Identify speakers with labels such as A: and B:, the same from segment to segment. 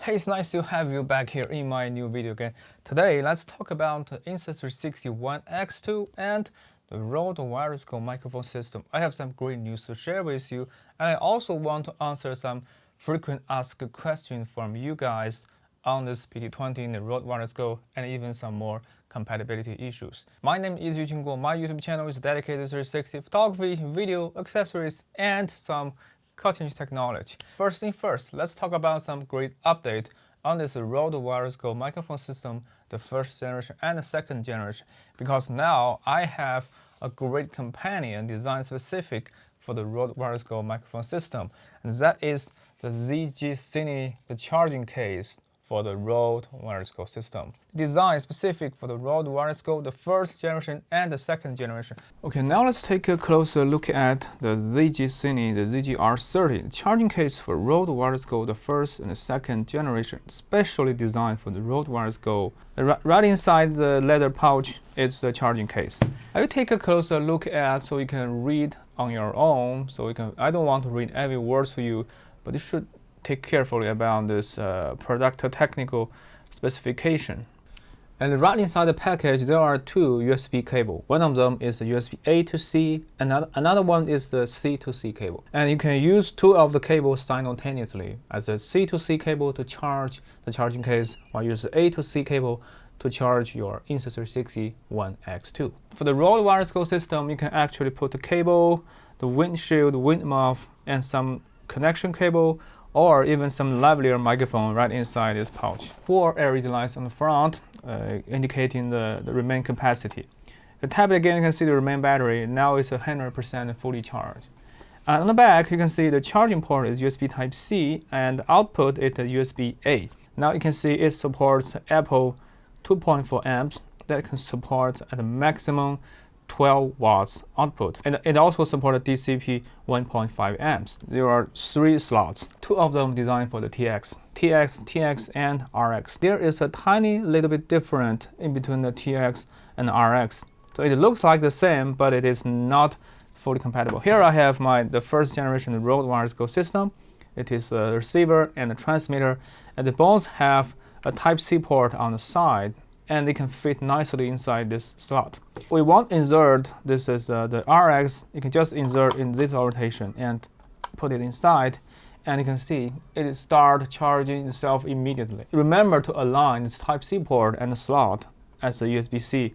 A: Hey, it's nice to have you back here in my new video again. Today, let's talk about the Insta360 One X2 and the Rode wireless Go microphone system. I have some great news to share with you, and I also want to answer some frequent asked questions from you guys on this PT-20, the Rode wireless Go, and even some more compatibility issues. My name is Yu. My YouTube channel is dedicated to 360 photography, video, accessories, and some cutting-edge technology. First thing first, let's talk about some great update on this Rode wireless Go microphone system, the first generation and the second generation, because now I have a great companion designed specific for the Rode wireless Go microphone system, and that is the ZG-CINE the Charging Case for the Rode wireless Go system. Designed specific for the Rode wireless Go, the first generation and the second generation. Okay, now let's take a closer look at the ZG-CINE, the ZG-R30, the charging case for Rode wireless Go, the first and the second generation, specially designed for the Rode wireless Go. Right inside the leather pouch is the charging case. I will take a closer look at so you can read on your own. I don't want to read every word to you, but you should take carefully about this product technical specification. And right inside the package, there are two USB cables. One of them is the USB A to C, and another one is the C to C cable. And you can use two of the cables simultaneously, as a C to C cable to charge the charging case, while use the A to C cable to charge your Insta360 One X2. For the Rode wireless Go system, you can actually put the cable, the windshield, wind muff, and some connection cable, or even some lavalier microphone right inside this pouch. 4 LED lights on the front, indicating the remain capacity. The tablet, again, you can see the remain battery. Now it's 100% fully charged. And on the back, you can see the charging port is USB Type-C, and the output is the USB-A. Now you can see it supports Apple 2.4 amps that can support at a maximum 12 watts output, and it also supports DCP 1.5 amps. There are 3 slots, 2 of them designed for the TX, and RX. There is a tiny little bit different in between the TX and RX, so it looks like the same, but it is not fully compatible. Here I have the first generation Rode wireless Go system. It is a receiver and a transmitter, and they both have a Type-C port on the side, and they can fit nicely inside this slot. We won't insert, this is the RX, you can just insert in this orientation and put it inside, and you can see it start charging itself immediately. Remember to align this Type-C port and the slot as a USB-C,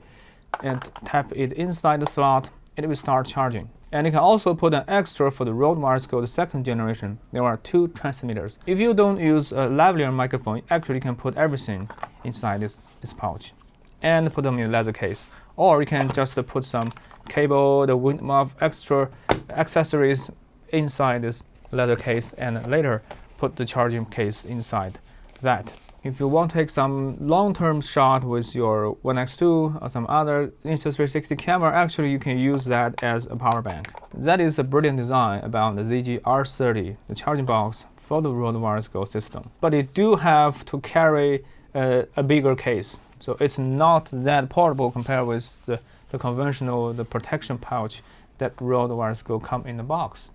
A: and tap it inside the slot, and it will start charging. And you can also put an extra for the Rode wireless Go, the second generation. There are 2 transmitters. If you don't use a lavalier microphone, you actually can put everything inside this pouch and put them in a leather case. Or you can just put some cable, the wind muff, extra accessories inside this leather case, and later put the charging case inside that. If you want to take some long-term shot with your One X2 or some other Insta360 camera, actually you can use that as a power bank. That is a brilliant design about the ZG-R30, the charging box for the Rode wireless Go system. But it do have to carry a bigger case, so it's not that portable compared with the conventional, the protection pouch that Rode wireless Go come in the box.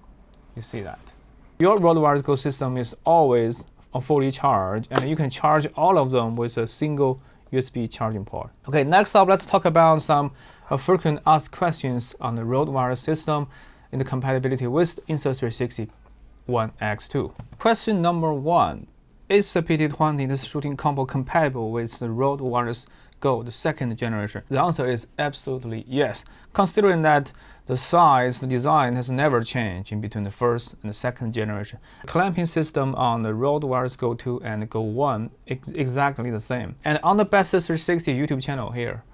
A: You see that. Your Rode wireless Go system is always fully charged, and you can charge all of them with a single USB charging port. Okay, next up, let's talk about some frequent asked questions on the Rode wireless system in the compatibility with Insta360 One X2. Question number 1. Is the PT-20 this shooting combo compatible with the Rode wireless Go, the second generation? The answer is absolutely yes, considering that the size, the design has never changed in between the first and the second generation. The clamping system on the Rode wireless Go 2 and Go 1 is exactly the same. And on the Best 360 YouTube channel here,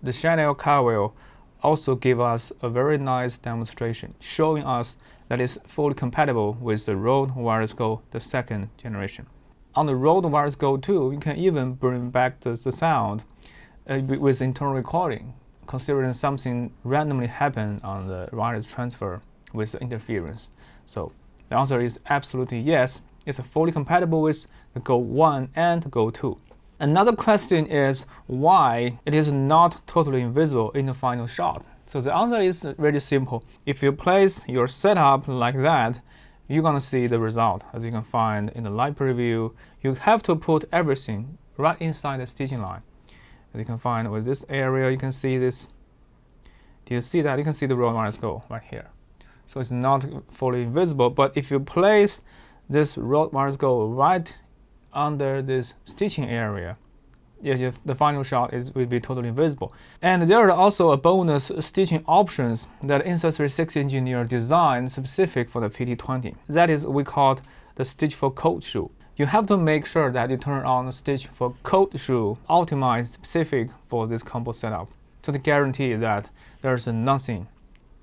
A: the Chanel Carwell also gave us a very nice demonstration, showing us that it's fully compatible with the Rode wireless Go, the second generation. On the Rode wireless Go 2, you can even bring back the sound with internal recording, considering something randomly happened on the wireless transfer with interference. So the answer is absolutely yes. It's fully compatible with the Go 1 and Go 2. Another question is why it is not totally invisible in the final shot. So the answer is really simple. If you place your setup like that, you're gonna see the result. As you can find in the live preview, you have to put everything right inside the stitching line. As you can find with this area, you can see this. Do you see that? You can see the road wires go right here. So it's not fully visible, but if you place this road wires go right under this stitching area, yes, the final shot will be totally visible. And there are also a bonus stitching options that Insta360 engineer designed specific for the PT-20. That is, we call it the stitch for code shoe. You have to make sure that you turn on the stitch for code shoe optimized specific for this combo setup, to guarantee that there's nothing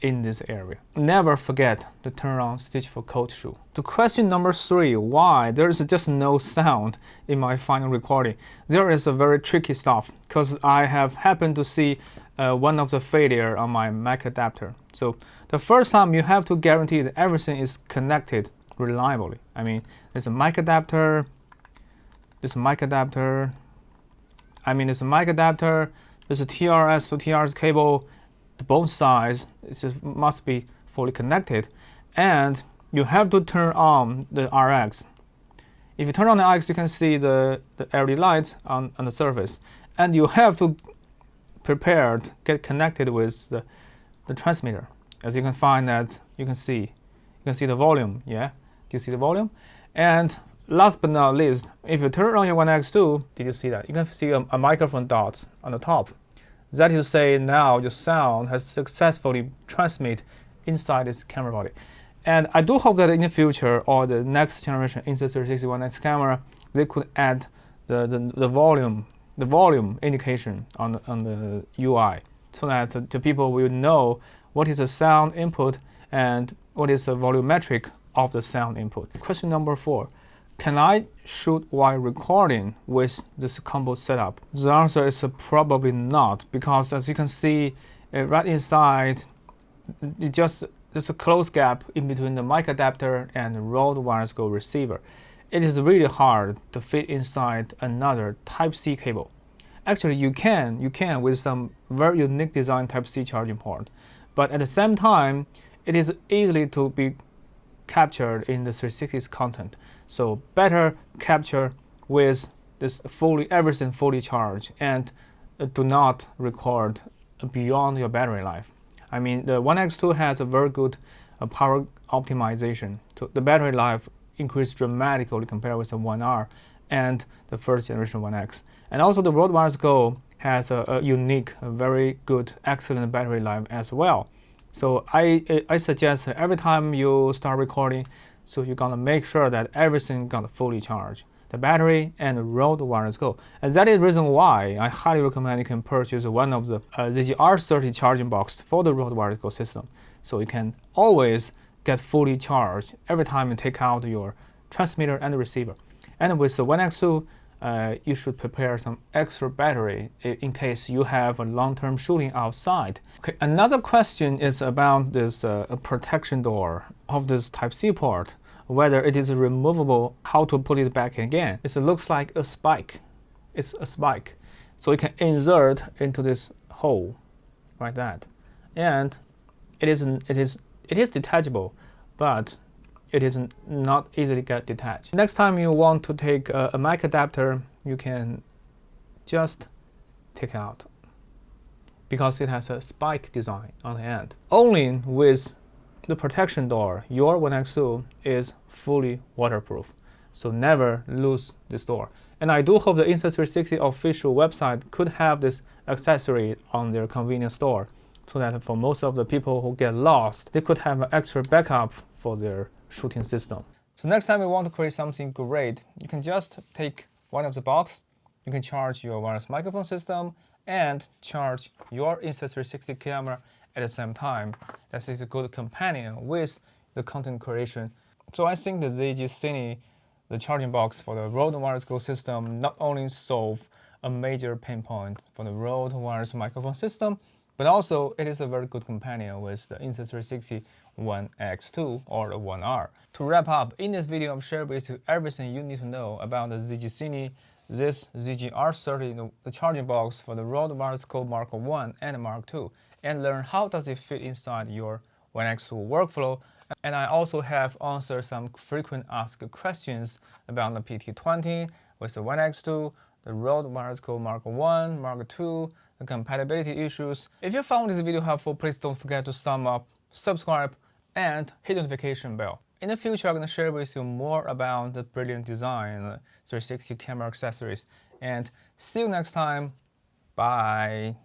A: in this area. Never forget to turn on stitch for code shoe. To question number 3, why there's just no sound in my final recording, there is a very tricky stuff, because I have happened to see one of the failure on my mic adapter. So the first time you have to guarantee that everything is connected reliably. I mean, there's a mic adapter, there's a TRS to TRS cable, both sides must be fully connected, and you have to turn on the RX. If you turn on the RX, you can see the LED lights on the surface, and you have to prepare to get connected with the transmitter. As you can find that, you can see the volume. Yeah, do you see the volume? And last but not least, if you turn on your 1X2, did you see that? You can see a microphone dots on the top. That is to say, now your sound has successfully transmitted inside this camera body. And I do hope that in the future, or the next generation Insta360 1X camera, they could add the volume indication on the UI, so that the people will know what is the sound input and what is the volumetric of the sound input. Question number 4. Can I shoot while recording with this combo setup? The answer is probably not, because as you can see right inside, there's a close gap in between the mic adapter and the Rode wireless go receiver. It is really hard to fit inside another Type-C cable. Actually, you can with some very unique design Type-C charging port, but at the same time, it is easily to be captured in the 360's content. So better capture with this everything fully charged, and do not record beyond your battery life. I mean, the 1X2 has a very good power optimization. So the battery life increased dramatically compared with the 1R and the first generation 1X. And also the Rode Wireless Go has a unique, very good, excellent battery life as well. So I suggest every time you start recording, so you're gonna make sure that everything got fully charged, the battery and the Rode Wireless Go. And that is the reason why I highly recommend you can purchase one of the ZG-R30 charging box for the Rode Wireless Go system. So you can always get fully charged every time you take out your transmitter and the receiver. And with the 1X2, you should prepare some extra battery in case you have a long-term shooting outside. Okay, another question is about this protection door of this Type-C port, whether it is removable, how to put it back again. It looks like a spike. It's a spike. So you can insert into this hole like that. And it is detachable, but it is not easily get detached. Next time you want to take a mic adapter, you can just take it out, because it has a spike design on the end. Only with the protection door, your 1X2 is fully waterproof, so never lose this door. And I do hope the Insta360 official website could have this accessory on their convenience store, so that for most of the people who get lost, they could have an extra backup for their shooting system. So next time you want to create something great, you can just take one of the box, you can charge your wireless microphone system and charge your Insta360 camera at the same time. That is a good companion with the content creation. So I think the ZG-CINE, the charging box for the Rode Wireless Go system, not only solve a major pain point for the Rode wireless microphone system, but also it is a very good companion with the Insta360 1X2 or the 1R. To wrap up, in this video I've shared with you everything you need to know about the ZG-CINE, this ZG-R30, the charging box for the Rode Wireless Go Mark 1 and Mark 2, and learn how does it fit inside your 1X2 workflow And I also have answered some frequent asked questions about the PT-20 with the 1X2, the Rode Wireless Go Mark 1, Mark 2, the compatibility issues. If you found this video helpful, please don't forget to thumb up, subscribe, and hit the notification bell. In the future, I'm going to share with you more about the brilliant design, 360 camera accessories. And see you next time. Bye.